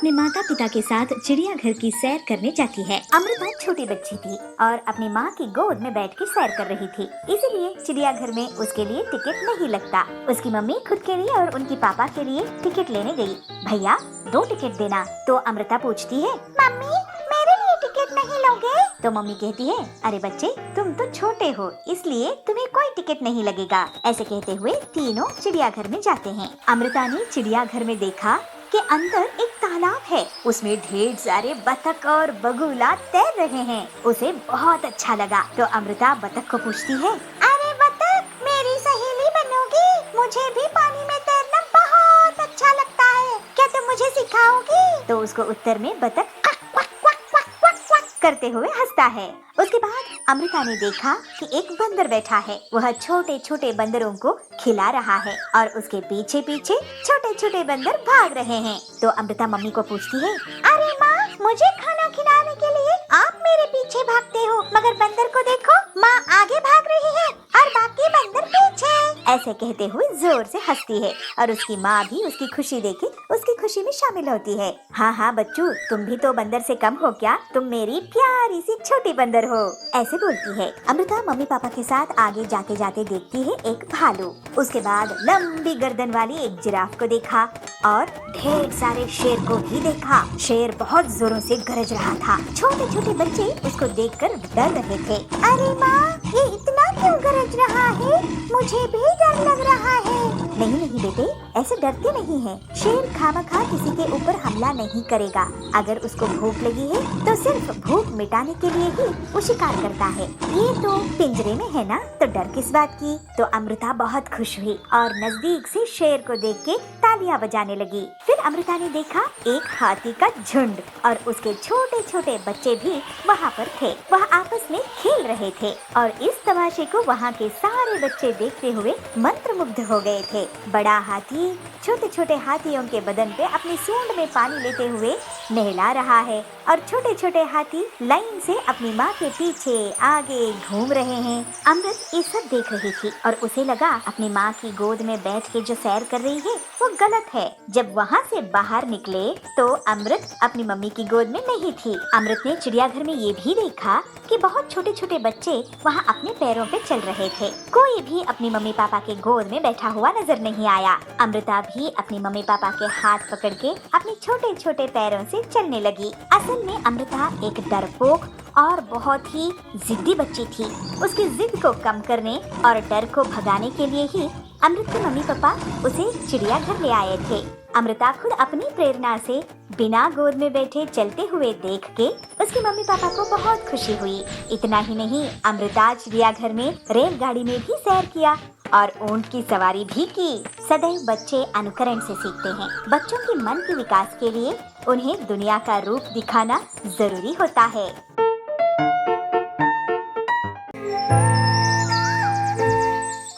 अपने माता पिता के साथ चिड़ियाघर की सैर करने जाती है। अमृता छोटी बच्ची थी और अपनी माँ की गोद में बैठ कर सैर कर रही थी, इसीलिए चिड़ियाघर में उसके लिए टिकट नहीं लगता। उसकी मम्मी खुद के लिए और उनकी पापा के लिए टिकट लेने गई। भैया 2 टिकट देना। तो अमृता पूछती है, मम्मी मेरे लिए टिकट नहीं लोगे? तो मम्मी कहती है, अरे बच्चे तुम तो छोटे हो इसलिए तुम्हें कोई टिकट नहीं लगेगा। ऐसे कहते हुए तीनों चिड़ियाघर में जाते हैं। अमृता ने चिड़ियाघर में देखा कि अंदर एक तालाब है, उसमें ढेर सारे बतख और बगुला तैर रहे हैं। उसे बहुत अच्छा लगा तो अमृता बतख को पूछती है, अरे बतख मेरी सहेली बनोगी? मुझे भी पानी में तैरना बहुत अच्छा लगता है, क्या तुम मुझे सिखाओगी? तो उसको उत्तर में बतख क्वक क्वक क्वक क्वक क्वक क्वक करते हुए हंसता है। उसके बाद अमृता ने देखा कि एक बंदर बैठा है, वह छोटे छोटे बंदरों को खिला रहा है और उसके पीछे पीछे छोटे छोटे बंदर भाग रहे हैं। तो अमृता मम्मी को पूछती है, अरे माँ मुझे खाना खिलाने के लिए आप मेरे पीछे भागते हो, मगर बंदर को देखो माँ आगे भाग रही है और बाकी बंदर पीछे। ऐसे कहते हुए जोर से हंसती है और उसकी माँ भी उसकी खुशी देखे उसकी खुशी में शामिल होती है। हाँ हाँ बच्चू, तुम भी तो बंदर से कम हो क्या? तुम मेरी प्यारी सी छोटी बंदर हो, ऐसे बोलती है। अमृता मम्मी पापा के साथ आगे जाते जाते देखती है एक भालू, उसके बाद लंबी गर्दन वाली एक जिराफ को देखा और ढेर सारे शेर को भी देखा। शेर बहुत जोरों से गरज रहा था। छोटे छोटे बच्चे उसको देखकर डर रहे थे। अरे माँ ये इतना क्यों गरज रहा है? मुझे भी डर लग रहा है। नहीं नहीं बेटे, ऐसे डरते नहीं है। शेर खामखा किसी के ऊपर हमला नहीं करेगा। अगर उसको भूख लगी है तो सिर्फ भूख मिटाने के लिए ही वो शिकार करता है। ये तो पिंजरे में है ना, तो डर किस बात की? तो अमृता बहुत खुश हुई और नजदीक से शेर को देख के तालियां बजाने लगी। फिर अमृता ने देखा एक हाथी का झुंड और उसके छोटे छोटे बच्चे भी वहाँ पर थे। वह आपस में खेल रहे थे और इस तमाशे को वहाँ के सारे बच्चे देखते हुए मंत्रमुग्ध हो गए थे। बड़ा हाथी छोटे छोटे हाथियों के बदन पे अपनी सूंड में पानी लेते हुए नहला रहा है और छोटे छोटे हाथी लाइन से अपनी माँ के पीछे आगे घूम रहे हैं। अमृत ये सब देख रही थी और उसे लगा अपनी माँ की गोद में बैठ के जो सैर कर रही है वो गलत है। जब वहाँ से बाहर निकले तो अमृत अपनी मम्मी की गोद में नहीं थी। अमृत ने चिड़ियाघर में ये भी देखा कि बहुत छोटे छोटे बच्चे वहाँ अपने पैरों पे चल रहे थे। कोई भी अपनी मम्मी पापा के गोद में बैठा हुआ नजर नहीं आया। अमृता भी अपनी मम्मी पापा के हाथ पकड़ के अपने छोटे छोटे पैरों से चलने लगी। असल में अमृता एक डरपोक और बहुत ही जिद्दी बच्ची थी। उसकी जिद को कम करने और डर को भगाने के लिए ही अमृत के मम्मी पापा उसे चिड़ियाघर ले आए थे। अमृता खुद अपनी प्रेरणा से बिना गोद में बैठे चलते हुए देख के उसकी मम्मी पापा को बहुत खुशी हुई। इतना ही नहीं, अमृता चिड़ियाघर में रेलगाड़ी में भी सैर किया और ऊंट की सवारी भी की। सदैव बच्चे अनुकरण से सीखते हैं। बच्चों के मन के विकास के लिए उन्हें दुनिया का रूप दिखाना जरूरी होता है।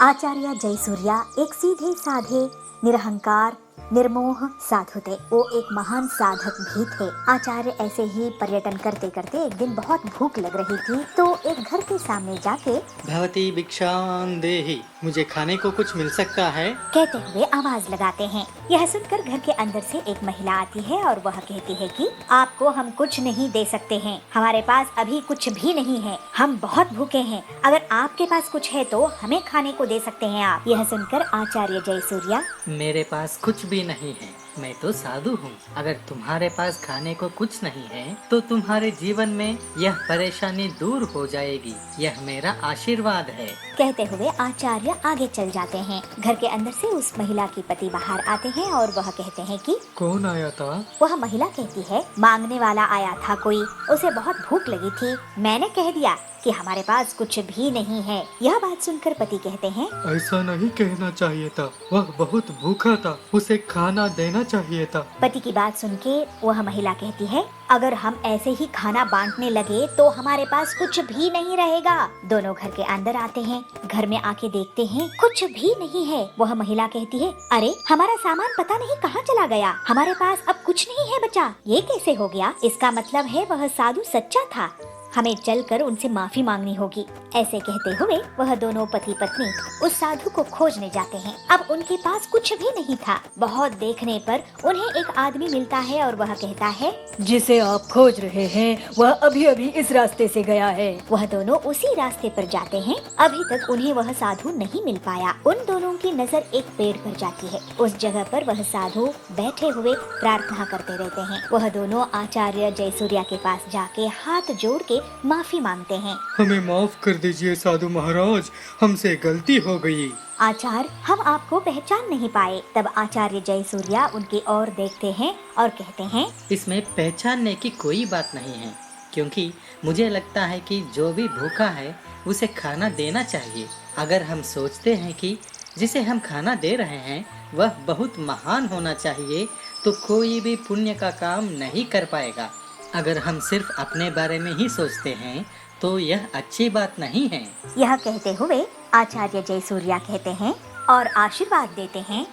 आचार्य जयसूर्या एक सीधे साधे निरहंकार निर्मोह साधु थे। वो एक महान साधक भी थे। आचार्य ऐसे ही पर्यटन करते करते एक दिन बहुत भूख लग रही थी तो एक घर के सामने जाके भवती भिक्षां देहि, मुझे खाने को कुछ मिल सकता है? कहते हुए आवाज लगाते हैं। यह सुनकर घर के अंदर से एक महिला आती है और वह कहती है कि आपको हम कुछ नहीं दे सकते हैं, हमारे पास अभी कुछ भी नहीं है, हम बहुत भूखे हैं, अगर आपके पास कुछ है तो हमें खाने को दे सकते हैं आप। यह सुनकर आचार्य जयसूर्या, मेरे पास कुछ भी नहीं है, मैं तो साधु हूँ। अगर तुम्हारे पास खाने को कुछ नहीं है तो तुम्हारे जीवन में यह परेशानी दूर हो जाएगी, यह मेरा आशीर्वाद है। कहते हुए आचार्य आगे चल जाते हैं। घर के अंदर से उस महिला के पति बाहर आते हैं और वह कहते हैं कि कौन आया था? वह महिला कहती है, मांगने वाला आया था कोई, उसे बहुत भूख लगी थी, मैंने कह दिया कि हमारे पास कुछ भी नहीं है। यह बात सुनकर पति कहते हैं, ऐसा नहीं कहना चाहिए था, वह बहुत भूखा था, उसे खाना देना चाहिए था। पति की बात सुन के वह महिला कहती है, अगर हम ऐसे ही खाना बांटने लगे तो हमारे पास कुछ भी नहीं रहेगा। दोनों घर के अंदर आते हैं। घर में आके देखते हैं कुछ भी नहीं है। वह महिला कहती है, अरे हमारा सामान पता नहीं कहाँ चला गया, हमारे पास अब कुछ नहीं है बचा, ये कैसे हो गया? इसका मतलब है वह साधु सच्चा था। हमें चलकर उनसे माफी मांगनी होगी। ऐसे कहते हुए वह दोनों पति पत्नी उस साधु को खोजने जाते हैं। अब उनके पास कुछ भी नहीं था। बहुत देखने पर उन्हें एक आदमी मिलता है और वह कहता है, जिसे आप खोज रहे हैं वह अभी अभी इस रास्ते से गया है। वह दोनों उसी रास्ते पर जाते हैं। अभी तक उन्हें वह साधु नहीं मिल पाया। उन दोनों की नजर एक पेड़ पर जाती है। उस जगह पर वह साधु बैठे हुए प्रार्थना करते रहते हैं। वह दोनों आचार्य जयसूर्या के पास जाके हाथ जोड़ के माफी मांगते हैं। हमें माफ कर दीजिए साधु महाराज, हमसे गलती हो गई। आचार्य, हम आपको पहचान नहीं पाए। तब आचार्य जयसूर्या उनकी ओर देखते हैं और कहते हैं, इसमें पहचानने की कोई बात नहीं है, क्योंकि मुझे लगता है कि जो भी भूखा है उसे खाना देना चाहिए। अगर हम सोचते हैं कि जिसे हम खाना दे रहे हैं वह बहुत महान होना चाहिए, तो कोई भी पुण्य का काम नहीं कर पाएगा। अगर हम सिर्फ अपने बारे में ही सोचते हैं तो यह अच्छी बात नहीं है। यह कहते हुए आचार्य जयसूर्या कहते हैं और आशीर्वाद देते हैं,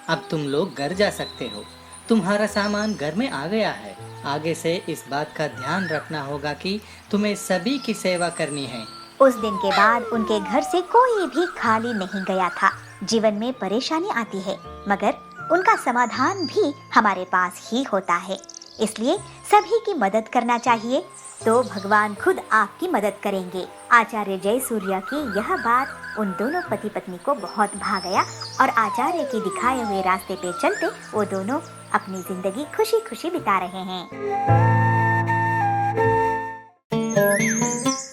अब तुम लोग घर जा सकते हो। तुम्हारा सामान घर में आ गया है। आगे से इस बात का ध्यान रखना होगा कि तुम्हें सभी की सेवा करनी है। उस दिन के बाद उनके घर से कोई भी खाली नहीं गया था। जीवन में परेशानी आती है, मगर उनका समाधान भी हमारे पास ही होता है। इसलिए सभी की मदद करना चाहिए, तो भगवान खुद आपकी मदद करेंगे। आचार्य जयसूर्या की यह बात उन दोनों पति पत्नी को बहुत भा गया और आचार्य के दिखाए हुए रास्ते पे चलते वो दोनों अपनी जिंदगी खुशी खुशी बिता रहे हैं।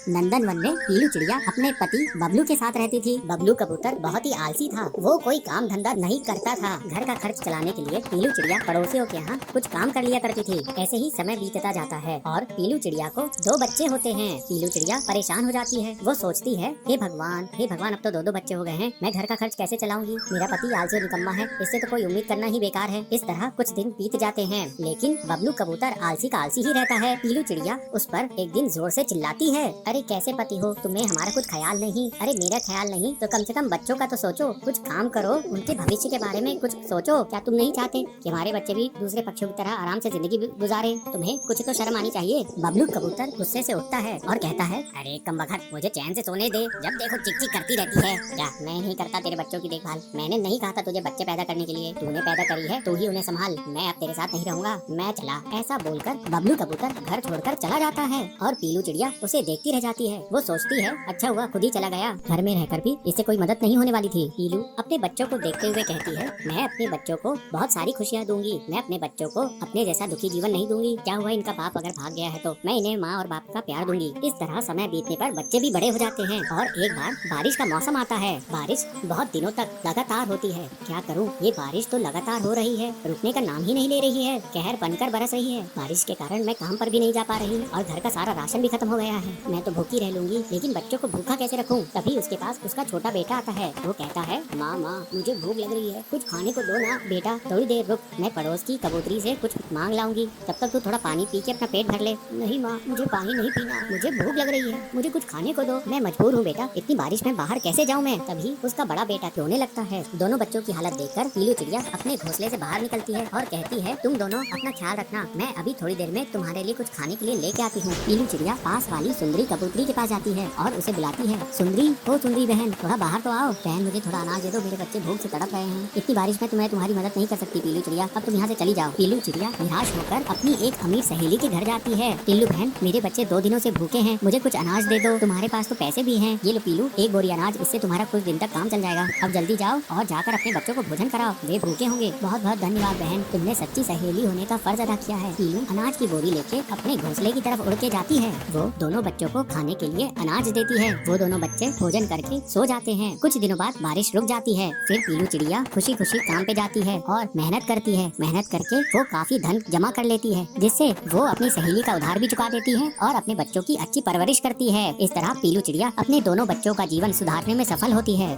नंदन वन में पीलू चिड़िया अपने पति बबलू के साथ रहती थी। बबलू कबूतर बहुत ही आलसी था। वो कोई काम धंधा नहीं करता था। घर का खर्च चलाने के लिए पीलू चिड़िया पड़ोसियों के यहाँ कुछ काम कर लिया करती थी। ऐसे ही समय बीतता जाता है और पीलू चिड़िया को 2 बच्चे होते हैं। पीलू चिड़िया परेशान हो जाती है। वो सोचती है, हे भगवान अब तो 2 बच्चे हो गए हैं, मैं घर का खर्च कैसे चलाऊंगी? मेरा पति आलसी और निकम्मा है, इससे तो कोई उम्मीद करना ही बेकार है। इस तरह कुछ दिन बीत जाते हैं, लेकिन बबलू कबूतर आलसी का आलसी ही रहता है। पीलू चिड़िया उस पर एक दिन जोर से चिल्लाती है, अरे कैसे पति हो, तुम्हें हमारा कुछ ख्याल नहीं? अरे मेरा ख्याल नहीं तो कम से कम बच्चों का तो सोचो, कुछ काम करो, उनके भविष्य के बारे में कुछ सोचो। क्या तुम नहीं चाहते कि हमारे बच्चे भी दूसरे पक्षियों की तरह आराम से जिंदगी गुजारे? तुम्हें कुछ तो शर्म आनी चाहिए। बबलू कबूतर गुस्से से उठता है और कहता है, अरे कमबख्त, मुझे चैन से सोने दे, जब देखो चिक चिक करती रहती है। क्या मैं नहीं करता तेरे बच्चों की देखभाल? मैंने नहीं कहा था तुझे बच्चे पैदा करने के लिए, तूने पैदा करी है, तू ही उन्हें संभाल, मैं अब तेरे साथ नहीं रहूंगा, मैं चला। ऐसा बोलकर बबलू कबूतर घर छोड़कर चला जाता है और पीलू चिड़िया उसे देखती रह जाती है। वो सोचती है, अच्छा हुआ खुद ही चला गया, घर में रहकर भी इससे कोई मदद नहीं होने वाली थी। पीलू अपने बच्चों को देखते हुए कहती है, मैं अपने बच्चों को बहुत सारी खुशियाँ दूंगी, मैं अपने बच्चों को अपने जैसा दुखी जीवन नहीं दूंगी। क्या हुआ, इनका बाप अगर भाग गया है तो मैं इन्हें माँ और बाप का प्यार दूंगी। इस तरह समय बीतने पर बच्चे भी बड़े हो जाते हैं और एक बार बारिश का मौसम आता है। बारिश बहुत दिनों तक लगातार होती है। क्या करूँ, ये बारिश तो लगातार हो रही है, रुकने का नाम ही नहीं ले रही है, कहर बनकर बरस रही है। बारिश के कारण मैं काम पर भी नहीं जा पा रही और घर का सारा राशन भी खत्म हो गया है। मैं तो भूखी रह लूंगी, लेकिन बच्चों को भूखा कैसे रखूं? तभी उसके पास उसका छोटा बेटा आता है। वो कहता है, माँ मुझे भूख लग रही है, कुछ खाने को दो ना। बेटा थोड़ी देर रुक, मैं पड़ोस की कबूतरी से कुछ मांग लाऊंगी, तब तक तू थोड़ा पानी पी के अपना पेट भर ले। नहीं माँ, मुझे पानी नहीं पीना, मुझे भूख लग रही है, मुझे कुछ खाने को दो, मैं मजबूर हूँ बेटा, इतनी बारिश में बाहर कैसे जाऊँ मैं? तभी उसका बड़ा बेटा रोने लगता है। दोनों बच्चों की हालत देखकर पीलू चिड़िया अपने घोंसले से बाहर निकलती है और कहती है, तुम दोनों अपना ख्याल रखना, मैं अभी थोड़ी देर में तुम्हारे लिए कुछ खाने के लिए लेके आती हूँ। पीलू चिड़िया पास वाली सुंदरी कबूतरी के पास जाती है और उसे बुलाती है, सुंदरी, ओ सुंदरी बहन, थोड़ा बाहर तो आओ। बहन मुझे थोड़ा अनाज दे दो, मेरे बच्चे भूख से तड़प रहे हैं। इतनी बारिश में तुम्हें तुम्हारी मदद नहीं कर सकती पीलू चिड़िया, अब तुम यहाँ से चली जाओ। पीलू चिड़िया निराश होकर अपनी एक अमीर सहेली के घर जाती है। पीलू बहन, मेरे बच्चे 2 दिनों से भूखे हैं, मुझे कुछ अनाज दे दो, तुम्हारे पास तो पैसे भी हैं। ये लो पीलू, 1 बोरी अनाज, इससे तुम्हारा कुछ दिन तक काम चल जाएगा। अब जल्दी जाओ और जाकर अपने बच्चों को भोजन कराओ, वे भूखे होंगे। बहुत बहुत धन्यवाद बहन, तुमने सच्ची सहेली होने का फर्ज अदा किया है। पीलू अनाज की बोरी लेके अपने घोंसले की तरफ उड़ के जाती है। वो दोनों बच्चों को खाने के लिए अनाज देती है। वो दोनों बच्चे भोजन करके सो जाते हैं। कुछ दिनों बाद बारिश रुक जाती है। फिर पीलू चिड़िया खुशी खुशी काम पे जाती है और मेहनत करती है। मेहनत करके वो काफी धन जमा कर लेती है, जिससे वो अपनी सहेली का उधार भी चुका देती है और अपने बच्चों की अच्छी परवरिश करती है। इस तरह पीलू चिड़िया अपने दोनों बच्चों का जीवन सुधारने में सफल होती है।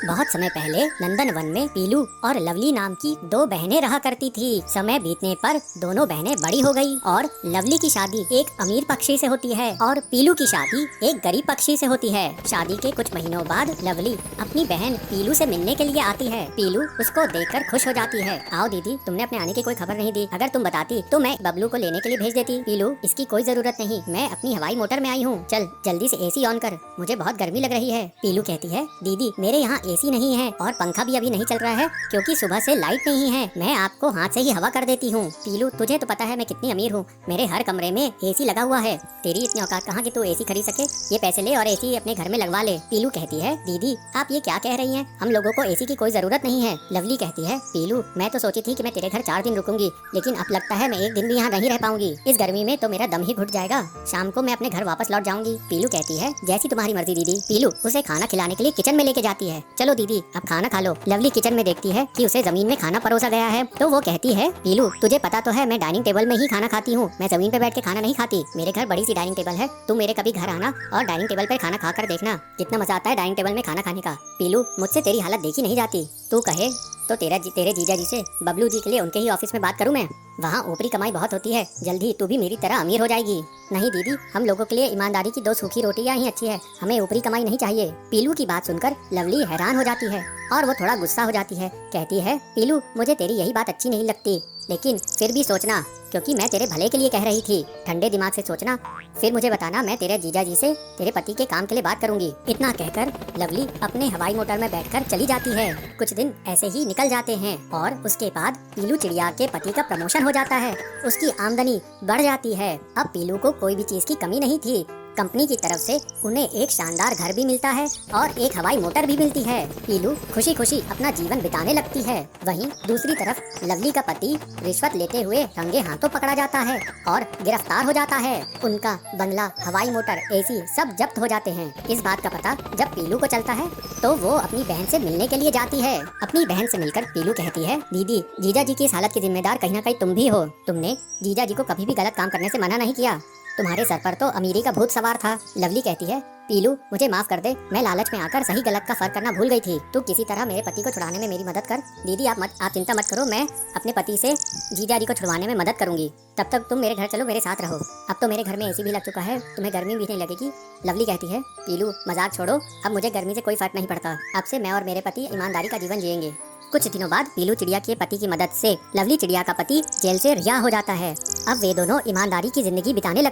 बहुत समय पहले नंदन वन में पीलू और लवली नाम की दो बहनें रहा करती थी। समय बीतने पर दोनों बहनें बड़ी हो गई और लवली की शादी एक अमीर पक्षी से होती है और पीलू की शादी एक गरीब पक्षी से होती है। शादी के कुछ महीनों बाद लवली अपनी बहन पीलू से मिलने के लिए आती है। पीलू उसको देखकर खुश हो जाती है। आओ दीदी, तुमने अपने आने की कोई खबर नहीं दी। अगर तुम बताती तो मैं बबलू को लेने के लिए भेज देती। पीलू, इसकी कोई जरूरत नहीं, मैं अपनी हवाई मोटर में आई हूँ। चल जल्दी से एसी ऑन कर, मुझे बहुत गर्मी लग रही है। पीलू कहती है, दीदी मेरे यहाँ एसी नहीं है और पंखा भी अभी नहीं चल रहा है क्योंकि सुबह से लाइट नहीं है। मैं आपको हाथ से ही हवा कर देती हूँ। पीलू, तुझे तो पता है मैं कितनी अमीर हूँ, मेरे हर कमरे में एसी लगा हुआ है। तेरी इतनी औकात कहाँ कि तू एसी खरीद सके? ये पैसे ले और एसी अपने घर में लगवा ले। पीलू कहती है, दीदी आप ये क्या कह रही हैं? हम लोगों को एसी की कोई जरूरत नहीं है। लवली कहती है, पीलू मैं तो सोची थी कि मैं तेरे घर 4 दिन रुकूंगी, लेकिन अब लगता है मैं एक दिन भी यहाँ नहीं रह पाऊंगी। इस गर्मी में तो मेरा दम ही घुट जाएगा। शाम को मैं अपने घर वापस लौट जाऊंगी। पीलू कहती है, जैसी तुम्हारी मर्जी दीदी। पीलू उसे खाना खिलाने के लिए किचन में लेके जाती है। चलो दीदी अब खाना खा लो। लवली किचन में देखती है कि उसे जमीन में खाना परोसा गया है तो वो कहती है, पीलू तुझे पता तो है मैं डाइनिंग टेबल में ही खाना खाती हूँ, मैं जमीन पे बैठ के खाना नहीं खाती। मेरे घर बड़ी सी डाइनिंग टेबल है, तुम मेरे कभी घर आना और डाइनिंग टेबल पर खाना खाकर देखना, कितना मजा आता है डाइनिंग टेबल में खाना खाने का। पीलू, मुझसे तेरी हालत देखी नहीं जाती, तू कहे तो तेरे जीजा जी से बबलू जी के लिए उनके ही ऑफिस में बात करूं मैं। वहाँ ऊपरी कमाई बहुत होती है, जल्दी तू भी मेरी तरह अमीर हो जाएगी। नहीं दीदी, हम लोगों के लिए ईमानदारी की 2 सूखी रोटियां ही अच्छी है, हमें ऊपरी कमाई नहीं चाहिए। पीलू की बात सुनकर लवली हैरान हो जाती है और वो थोड़ा गुस्सा हो जाती है। कहती है, पीलू मुझे तेरी यही बात अच्छी नहीं लगती, लेकिन फिर भी सोचना, क्योंकि मैं तेरे भले के लिए कह रही थी। ठंडे दिमाग से सोचना, फिर मुझे बताना, मैं तेरे जीजा जी से तेरे पति के काम के लिए बात करूंगी। इतना कहकर लवली अपने हवाई मोटर में बैठकर चली जाती है। कुछ दिन ऐसे ही निकल जाते हैं और उसके बाद पीलू चिड़िया के पति का प्रमोशन हो जाता है, उसकी आमदनी बढ़ जाती है। अब पीलू को कोई भी चीज की कमी नहीं थी। कंपनी की तरफ से उन्हें एक शानदार घर भी मिलता है और एक हवाई मोटर भी मिलती है। पीलू खुशी खुशी अपना जीवन बिताने लगती है। वहीं दूसरी तरफ लवली का पति रिश्वत लेते हुए रंगे हाथों पकड़ा जाता है और गिरफ्तार हो जाता है। उनका बंगला, हवाई मोटर, एसी सब जब्त हो जाते हैं। इस बात का पता जब पीलू को चलता है तो वो अपनी बहन से मिलने के लिए जाती है। अपनी बहन से मिलकर पीलू कहती है, दीदी जीजा जी की इस हालत की जिम्मेदार कहीं न कहीं तुम भी हो। तुमने जीजा जी को कभी भी गलत काम करने से मना नहीं किया, तुम्हारे सर पर तो अमीरी का भूत सवार था। लवली कहती है, पीलू मुझे माफ कर दे, मैं लालच में आकर सही गलत का फर्क करना भूल गई थी। तू किसी तरह मेरे पति को छुड़ाने में मेरी मदद कर। दीदी आप चिंता मत करो, मैं अपने पति से जीजा जी को छुड़वाने में मदद करूंगी। तब तक तुम मेरे घर चलो, मेरे साथ रहो। अब तो मेरे घर में एसी भी लग चुका है, तुम्हें गर्मी भी नहीं लगेगी। लवली कहती है, पीलू मजाक छोड़ो, अब मुझे गर्मी से कोई फर्क नहीं पड़ता। अब से मैं और मेरे पति ईमानदारी का जीवन जिएंगे। कुछ दिनों बाद पीलू चिड़िया के पति की मदद से लवली चिड़िया का पति जेल से रिहा हो जाता है। अब वे दोनों ईमानदारी की जिंदगी बिताने लगते